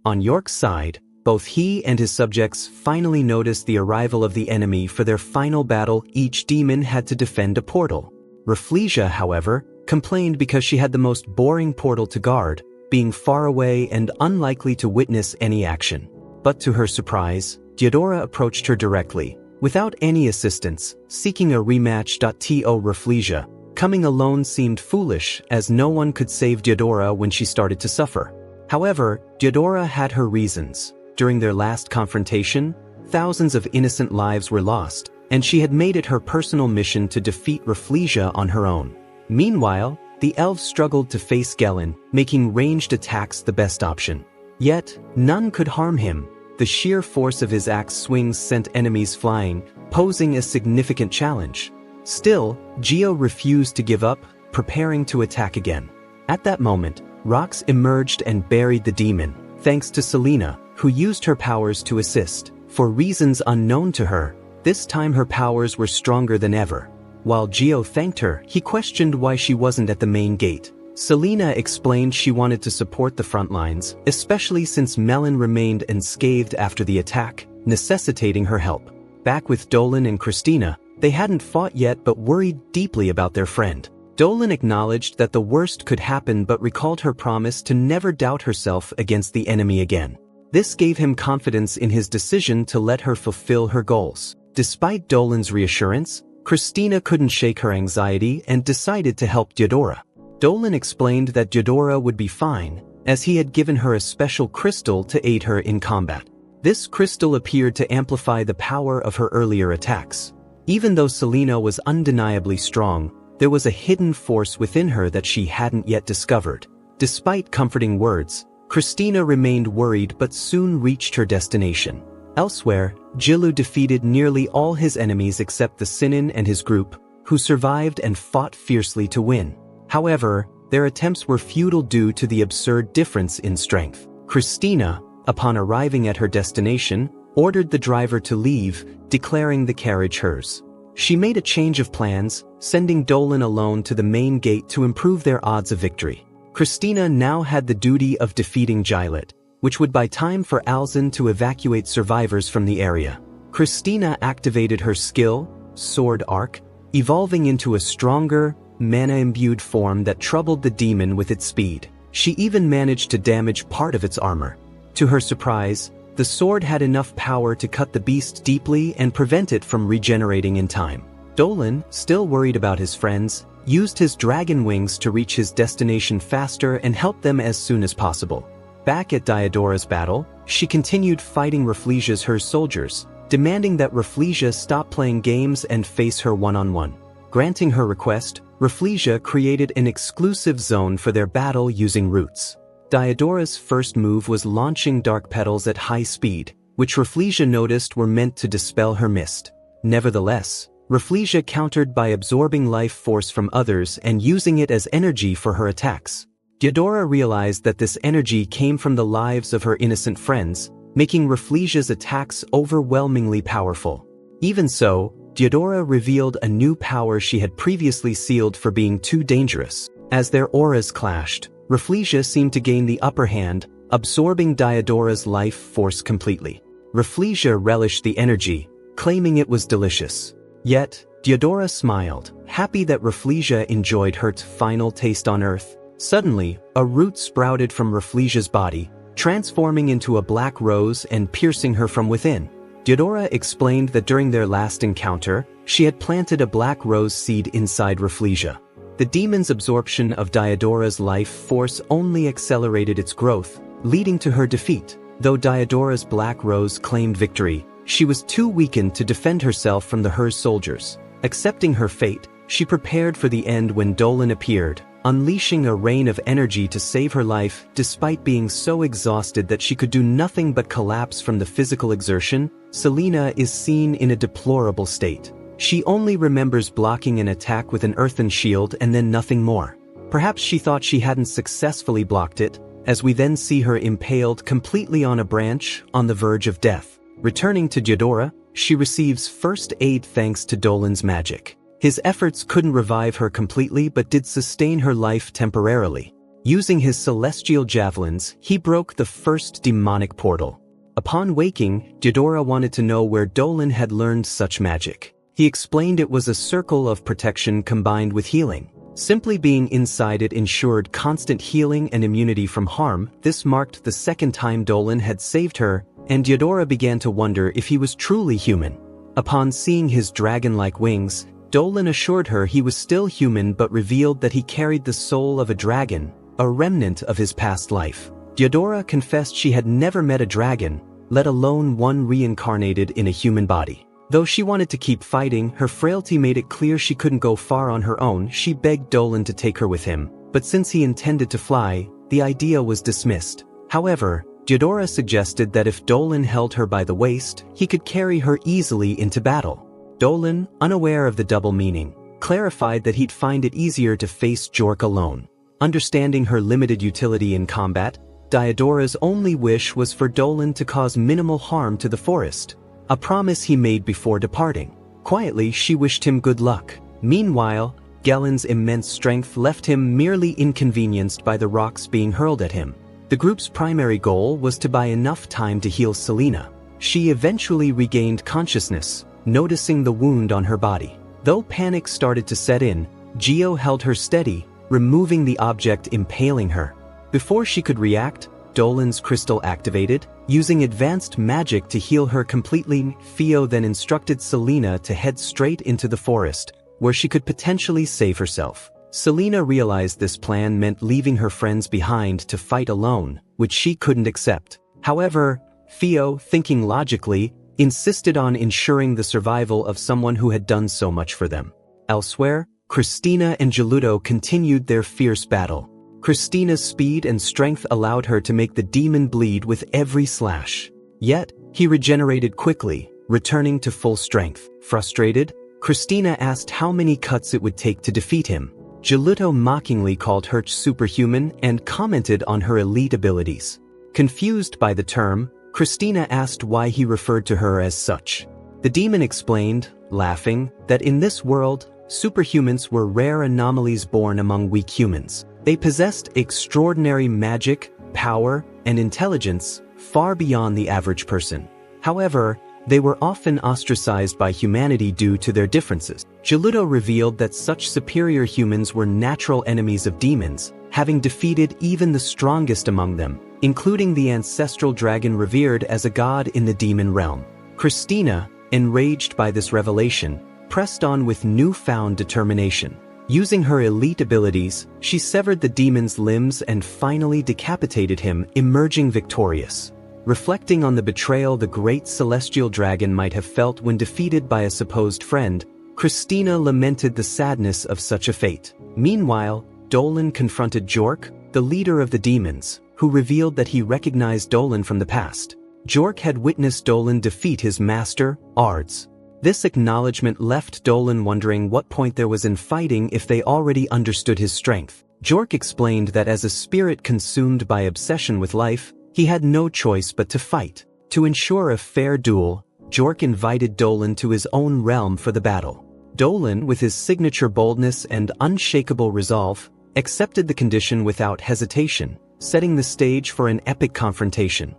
On York's side, both he and his subjects finally noticed the arrival of the enemy for their final battle. Each demon had to defend a portal. Rafflesia, however, complained because she had the most boring portal to guard, being far away and unlikely to witness any action. But to her surprise, Diodora approached her directly, without any assistance, seeking a rematch. Rafflesia, coming alone seemed foolish as no one could save Diodora when she started to suffer. However, Diodora had her reasons. During their last confrontation, thousands of innocent lives were lost, and she had made it her personal mission to defeat Rafflesia on her own. Meanwhile, the elves struggled to face Gellin, making ranged attacks the best option. Yet, none could harm him. The sheer force of his axe swings sent enemies flying, posing a significant challenge. Still, Geo refused to give up, preparing to attack again. At that moment, rocks emerged and buried the demon, thanks to Selena, who used her powers to assist. For reasons unknown to her, this time her powers were stronger than ever. While Geo thanked her, he questioned why she wasn't at the main gate. Selena explained she wanted to support the front lines, especially since Melon remained unscathed after the attack, necessitating her help. Back with Dolan and Christina, they hadn't fought yet but worried deeply about their friend. Dolan acknowledged that the worst could happen but recalled her promise to never doubt herself against the enemy again. This gave him confidence in his decision to let her fulfill her goals. Despite Dolan's reassurance, Christina couldn't shake her anxiety and decided to help Diodora. Dolan explained that Diodora would be fine, as he had given her a special crystal to aid her in combat. This crystal appeared to amplify the power of her earlier attacks. Even though Selena was undeniably strong, there was a hidden force within her that she hadn't yet discovered. Despite comforting words, Christina remained worried but soon reached her destination. Elsewhere, Jilu defeated nearly all his enemies except the Sinin and his group, who survived and fought fiercely to win. However, their attempts were futile due to the absurd difference in strength. Christina, upon arriving at her destination, ordered the driver to leave, declaring the carriage hers. She made a change of plans, sending Dolan alone to the main gate to improve their odds of victory. Christina now had the duty of defeating Gilet, which would buy time for Alzin to evacuate survivors from the area. Christina activated her skill, Sword Arc, evolving into a stronger, mana-imbued form that troubled the demon with its speed. She even managed to damage part of its armor. To her surprise, the sword had enough power to cut the beast deeply and prevent it from regenerating in time. Dolan, still worried about his friends, used his dragon wings to reach his destination faster and help them as soon as possible. Back at Diodora's battle, she continued fighting Rafflesia's her soldiers, demanding that Rafflesia stop playing games and face her one-on-one. Granting her request, Rafflesia created an exclusive zone for their battle using roots. Diodora's first move was launching dark petals at high speed, which Rafflesia noticed were meant to dispel her mist. Nevertheless, Rafflesia countered by absorbing life force from others and using it as energy for her attacks. Diodora realized that this energy came from the lives of her innocent friends, making Rafflesia's attacks overwhelmingly powerful. Even so, Diodora revealed a new power she had previously sealed for being too dangerous. As their auras clashed, Rafflesia seemed to gain the upper hand, absorbing Diodora's life force completely. Rafflesia relished the energy, claiming it was delicious. Yet, Diodora smiled, happy that Rafflesia enjoyed her final taste on Earth. Suddenly, a root sprouted from Rafflesia's body, transforming into a black rose and piercing her from within. Diodora explained that during their last encounter, she had planted a black rose seed inside Rafflesia. The demon's absorption of Diodora's life force only accelerated its growth, leading to her defeat. Though Diodora's black rose claimed victory, she was too weakened to defend herself from the Hers soldiers. Accepting her fate, she prepared for the end when Dolan appeared, unleashing a rain of energy to save her life. Despite being so exhausted that she could do nothing but collapse from the physical exertion, Selena is seen in a deplorable state. She only remembers blocking an attack with an earthen shield and then nothing more. Perhaps she thought she hadn't successfully blocked it, as we then see her impaled completely on a branch, on the verge of death. Returning to Diodora, she receives first aid thanks to Dolan's magic. His efforts couldn't revive her completely but did sustain her life temporarily. Using his celestial javelins, he broke the first demonic portal. Upon waking, Gyodora wanted to know where Dolan had learned such magic. He explained it was a circle of protection combined with healing. Simply being inside it ensured constant healing and immunity from harm. This marked the second time Dolan had saved her, and Gyodora began to wonder if he was truly human. Upon seeing his dragon-like wings, Dolan assured her he was still human but revealed that he carried the soul of a dragon, a remnant of his past life. Gyodora confessed she had never met a dragon, let alone one reincarnated in a human body. Though she wanted to keep fighting, her frailty made it clear she couldn't go far on her own. She begged Dolan to take her with him, but since he intended to fly, the idea was dismissed. However, Gyodora suggested that if Dolan held her by the waist, he could carry her easily into battle. Dolan, unaware of the double meaning, clarified that he'd find it easier to face Jork alone. Understanding her limited utility in combat, Diodora's only wish was for Dolan to cause minimal harm to the forest, a promise he made before departing. Quietly, she wished him good luck. Meanwhile, Gellen's immense strength left him merely inconvenienced by the rocks being hurled at him. The group's primary goal was to buy enough time to heal Selena. She eventually regained consciousness, noticing the wound on her body. Though panic started to set in, Geo held her steady, removing the object impaling her. Before she could react, Dolan's crystal activated, using advanced magic to heal her completely. Theo then instructed Selena to head straight into the forest, where she could potentially save herself. Selena realized this plan meant leaving her friends behind to fight alone, which she couldn't accept. However, Theo, thinking logically, insisted on ensuring the survival of someone who had done so much for them. Elsewhere, Christina and Geluto continued their fierce battle. Christina's speed and strength allowed her to make the demon bleed with every slash. Yet, he regenerated quickly, returning to full strength. Frustrated, Christina asked how many cuts it would take to defeat him. Geluto mockingly called her superhuman and commented on her elite abilities. Confused by the term, Christina asked why he referred to her as such. The demon explained, laughing, that in this world, superhumans were rare anomalies born among weak humans. They possessed extraordinary magic, power, and intelligence far beyond the average person. However, they were often ostracized by humanity due to their differences. Geluto revealed that such superior humans were natural enemies of demons, having defeated even the strongest among them, including the ancestral dragon revered as a god in the demon realm. Christina, enraged by this revelation, pressed on with newfound determination. Using her elite abilities, she severed the demon's limbs and finally decapitated him, emerging victorious. Reflecting on the betrayal the great celestial dragon might have felt when defeated by a supposed friend, Christina lamented the sadness of such a fate. Meanwhile, Dolan confronted Jork, the leader of the demons, who revealed that he recognized Dolan from the past. Jork had witnessed Dolan defeat his master, Ards. This acknowledgement left Dolan wondering what point there was in fighting if they already understood his strength. Jork explained that as a spirit consumed by obsession with life, he had no choice but to fight. To ensure a fair duel, Jork invited Dolan to his own realm for the battle. Dolan, with his signature boldness and unshakable resolve, accepted the condition without hesitation, setting the stage for an epic confrontation.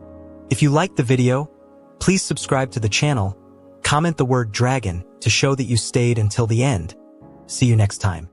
If you liked the video, please subscribe to the channel. Comment the word dragon to show that you stayed until the end. See you next time.